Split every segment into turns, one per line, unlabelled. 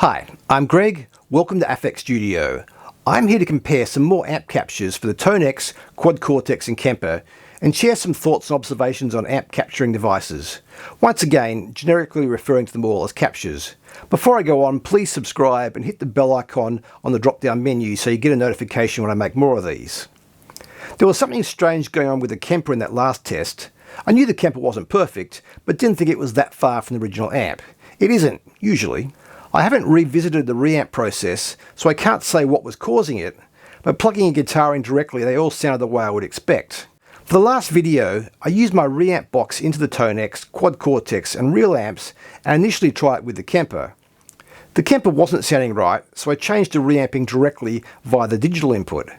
Hi, I'm Greg. Welcome to Affect Studio. I'm here to compare some more amp captures for the ToneX, Quad Cortex and Kemper and share some thoughts and observations on amp capturing devices. Once again, generically referring to them all as captures. Before I go on, please subscribe and hit the bell icon on the drop-down menu so you get a notification when I make more of these. There was something strange going on with the Kemper in that last test. I knew the Kemper wasn't perfect, but didn't think it was that far from the original amp. It isn't, usually. I haven't revisited the reamp process, so I can't say what was causing it, but plugging a guitar in directly, they all sounded the way I would expect. For the last video, I used my reamp box into the ToneX, Quad Cortex and real amps and initially tried it with the Kemper. The Kemper wasn't sounding right, so I changed to reamping directly via the digital input.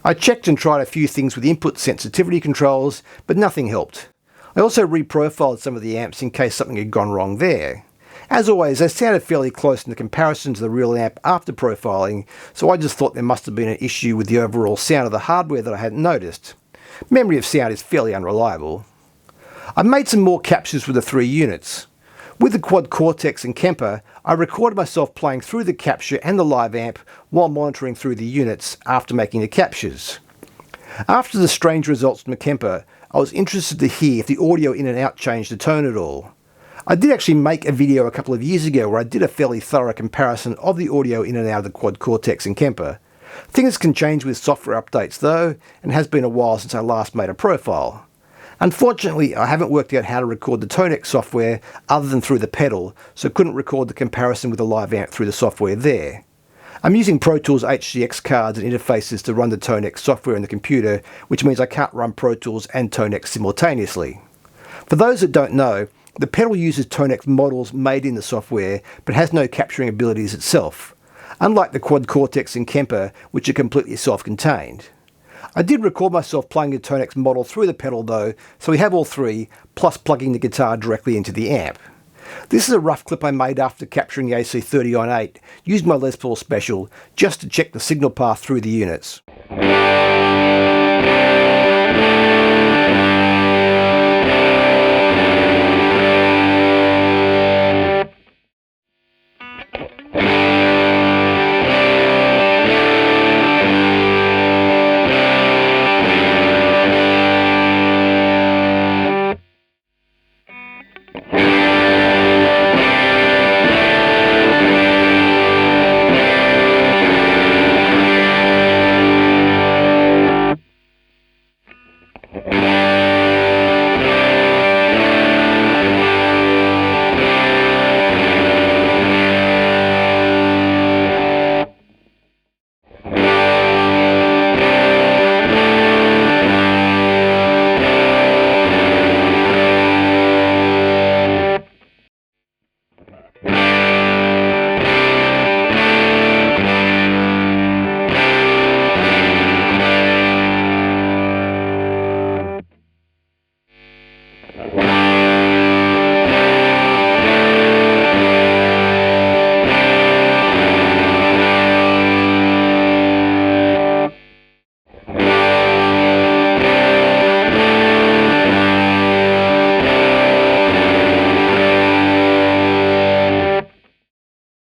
I checked and tried a few things with input sensitivity controls, but nothing helped. I also reprofiled some of the amps in case something had gone wrong there. As always, they sounded fairly close in the comparison to the real amp after profiling, so I just thought there must have been an issue with the overall sound of the hardware that I hadn't noticed. Memory of sound is fairly unreliable. I made some more captures with the three units. With the Quad Cortex and Kemper, I recorded myself playing through the capture and the live amp while monitoring through the units after making the captures. After the strange results from the Kemper, I was interested to hear if the audio in and out changed the tone at all. I did actually make a video a couple of years ago where I did a fairly thorough comparison of the audio in and out of the Quad Cortex and Kemper. Things can change with software updates though, and it has been a while since I last made a profile. Unfortunately, I haven't worked out how to record the ToneX software other than through the pedal, so couldn't record the comparison with the live amp through the software there. I'm using Pro Tools HDX cards and interfaces to run the ToneX software in the computer, which means I can't run Pro Tools and ToneX simultaneously. For those that don't know, the pedal uses ToneX models made in the software, but has no capturing abilities itself, unlike the Quad Cortex and Kemper, which are completely self-contained. I did record myself playing the ToneX model through the pedal though, so we have all three, plus plugging the guitar directly into the amp. This is a rough clip I made after capturing the AC30 on 8, used my Les Paul Special, just to check the signal path through the units.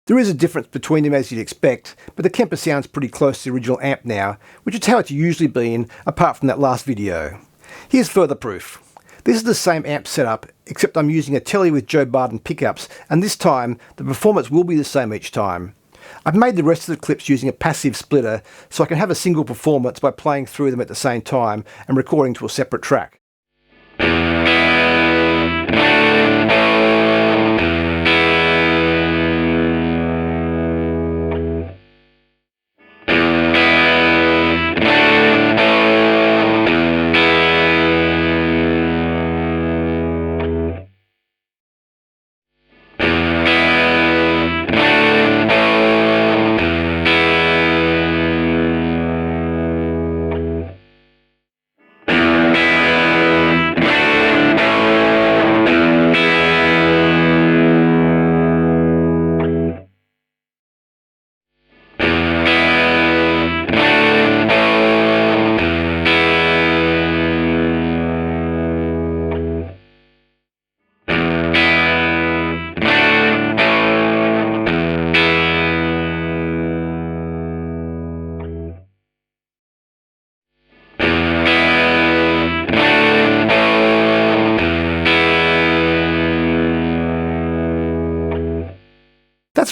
There is a difference between them as you'd expect, but the Kemper sounds pretty close to the original amp now, which is how it's usually been, apart from that last video. Here's further proof. This is the same amp setup, except I'm using a Telly with Joe Barden pickups, and this time, the performance will be the same each time. I've made the rest of the clips using a passive splitter, so I can have a single performance by playing through them at the same time and recording to a separate track.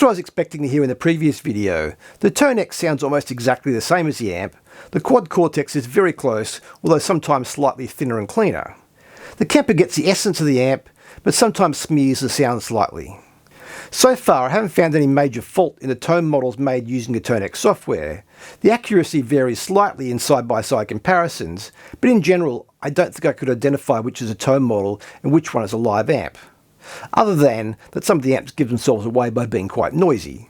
Just what I was expecting to hear in the previous video. The ToneX sounds almost exactly the same as the amp. The Quad Cortex is very close, although sometimes slightly thinner and cleaner. The Kemper gets the essence of the amp, but sometimes smears the sound slightly. So far, I haven't found any major fault in the tone models made using the ToneX software. The accuracy varies slightly in side-by-side comparisons, but in general, I don't think I could identify which is a tone model and which one is a live amp. Other than that some of the amps give themselves away by being quite noisy.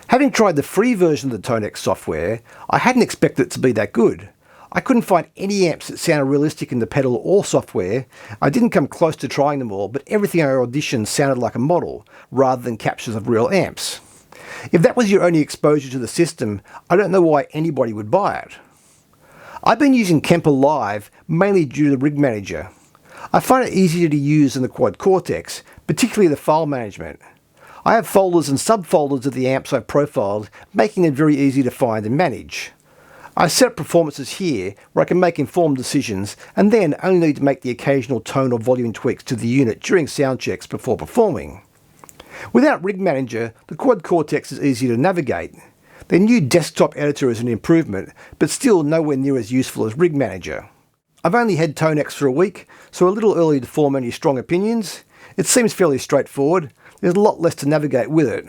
Having tried the free version of the ToneX software, I hadn't expected it to be that good. I couldn't find any amps that sounded realistic in the pedal or software. I didn't come close to trying them all, but everything I auditioned sounded like a model, rather than captures of real amps. If that was your only exposure to the system, I don't know why anybody would buy it. I've been using Kemper Live mainly due to the rig manager. I find it easier to use than the Quad Cortex, particularly the file management. I have folders and subfolders of the amps I've profiled, making them very easy to find and manage. I set up performances here where I can make informed decisions and then only need to make the occasional tone or volume tweaks to the unit during sound checks before performing. Without Rig Manager, the Quad Cortex is easy to navigate. Their new desktop editor is an improvement, but still nowhere near as useful as Rig Manager. I've only had ToneX for a week, so a little early to form any strong opinions. It seems fairly straightforward. There's a lot less to navigate with it.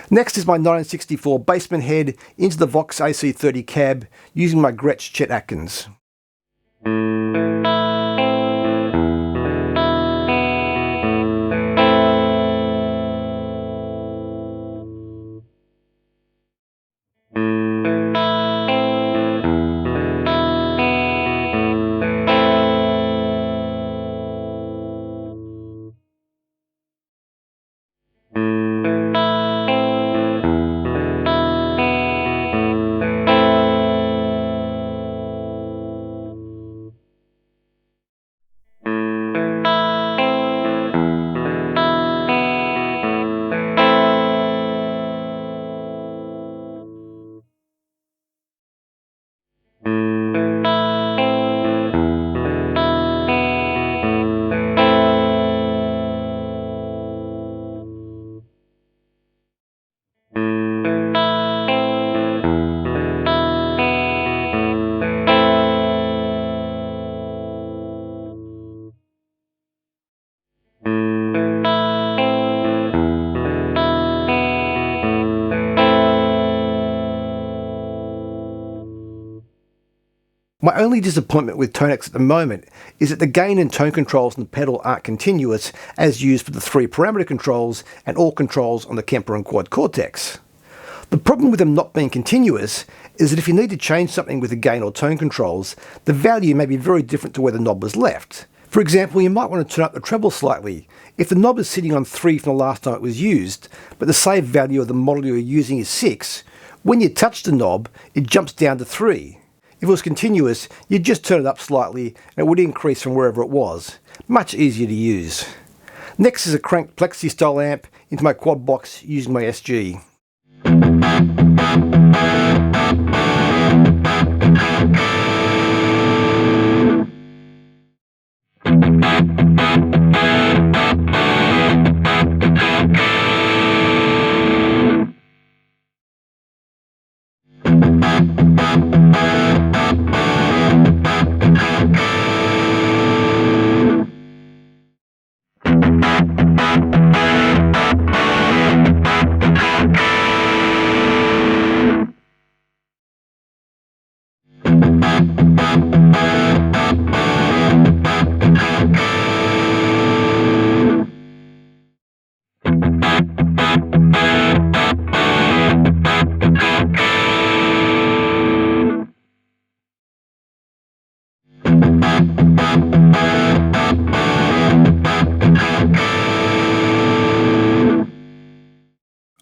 Next is my 1964 Bassman head into the Vox AC30 cab using my Gretsch Chet Atkins. My only disappointment with ToneX at the moment is that the gain and tone controls on the pedal aren't continuous as used for the 3 parameter controls and all controls on the Kemper and Quad Cortex. The problem with them not being continuous is that if you need to change something with the gain or tone controls, the value may be very different to where the knob was left. For example, you might want to turn up the treble slightly. If the knob is sitting on 3 from the last time it was used, but the saved value of the model you're using is 6, when you touch the knob, it jumps down to 3. If it was continuous, you'd just turn it up slightly and it would increase from wherever it was. Much easier to use. Next is a cranked Plexi style amp into my quad box using my SG.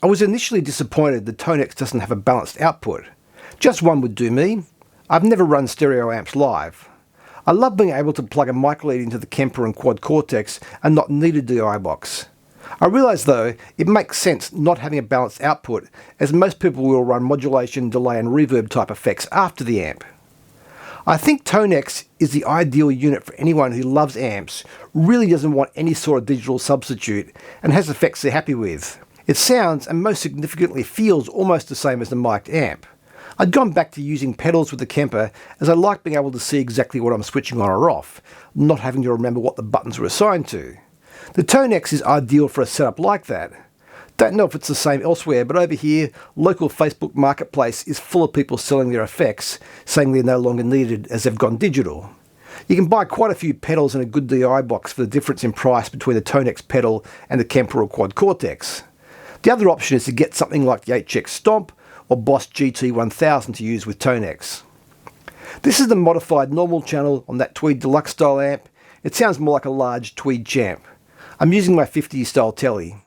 I was initially disappointed the ToneX doesn't have a balanced output. Just one would do me. I've never run stereo amps live. I love being able to plug a mic lead into the Kemper and Quad Cortex and not need a DI box. I realise though, it makes sense not having a balanced output, as most people will run modulation, delay and reverb type effects after the amp. I think ToneX is the ideal unit for anyone who loves amps, really doesn't want any sort of digital substitute, and has effects they're happy with. It sounds, and most significantly feels, almost the same as the mic'd amp. I'd gone back to using pedals with the Kemper as I like being able to see exactly what I'm switching on or off, not having to remember what the buttons were assigned to. The ToneX is ideal for a setup like that. Don't know if it's the same elsewhere, but over here, local Facebook marketplace is full of people selling their effects, saying they're no longer needed as they've gone digital. You can buy quite a few pedals in a good DI box for the difference in price between the ToneX pedal and the Kemper or Quad Cortex. The other option is to get something like the HX Stomp or Boss GT1000 to use with ToneX. This is the modified normal channel on that Tweed Deluxe style amp. It sounds more like a large Tweed Champ. I'm using my 50 style telly.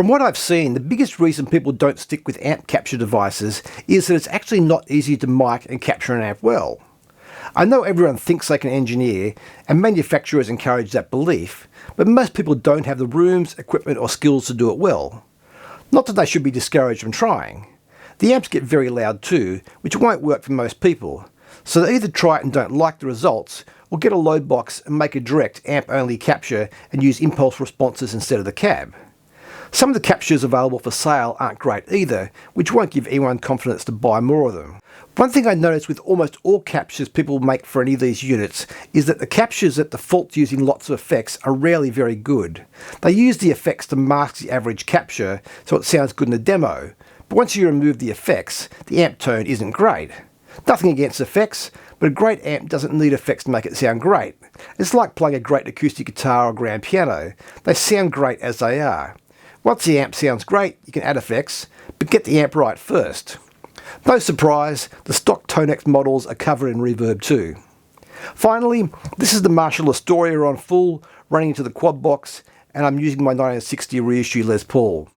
From what I've seen, the biggest reason people don't stick with amp capture devices is that it's actually not easy to mic and capture an amp well. I know everyone thinks they can engineer, and manufacturers encourage that belief, but most people don't have the rooms, equipment or skills to do it well. Not that they should be discouraged from trying. The amps get very loud too, which won't work for most people, so they either try it and don't like the results, or get a load box and make a direct amp-only capture and use impulse responses instead of the cab. Some of the captures available for sale aren't great either, which won't give anyone confidence to buy more of them. One thing I noticed with almost all captures people make for any of these units is that the captures that default using lots of effects are rarely very good. They use the effects to mask the average capture so it sounds good in a demo, but once you remove the effects, the amp tone isn't great. Nothing against effects, but a great amp doesn't need effects to make it sound great. It's like playing a great acoustic guitar or grand piano. They sound great as they are. Once the amp sounds great, you can add effects, but get the amp right first. No surprise, the stock ToneX models are covered in reverb too. Finally, this is the Marshall Astoria on full, running into the quad box, and I'm using my 1960 reissue Les Paul.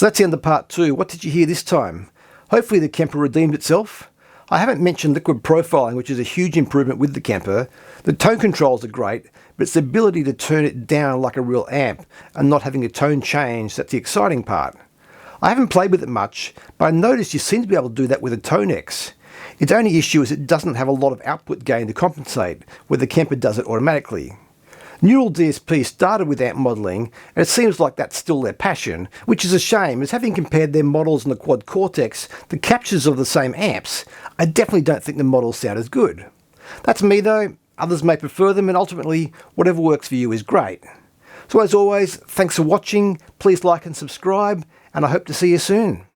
So that's the end of part 2. What did you hear this time? Hopefully the Kemper redeemed itself. I haven't mentioned liquid profiling, which is a huge improvement with the Kemper. The tone controls are great, but it's the ability to turn it down like a real amp and not having a tone change that's the exciting part. I haven't played with it much, but I noticed you seem to be able to do that with a ToneX. Its only issue is it doesn't have a lot of output gain to compensate, where the Kemper does it automatically. Neural DSP started with amp modelling, and it seems like that's still their passion, which is a shame, as having compared their models in the Quad Cortex to captures of the same amps, I definitely don't think the models sound as good. That's me though, others may prefer them, and ultimately whatever works for you is great. So as always, thanks for watching, please like and subscribe, and I hope to see you soon.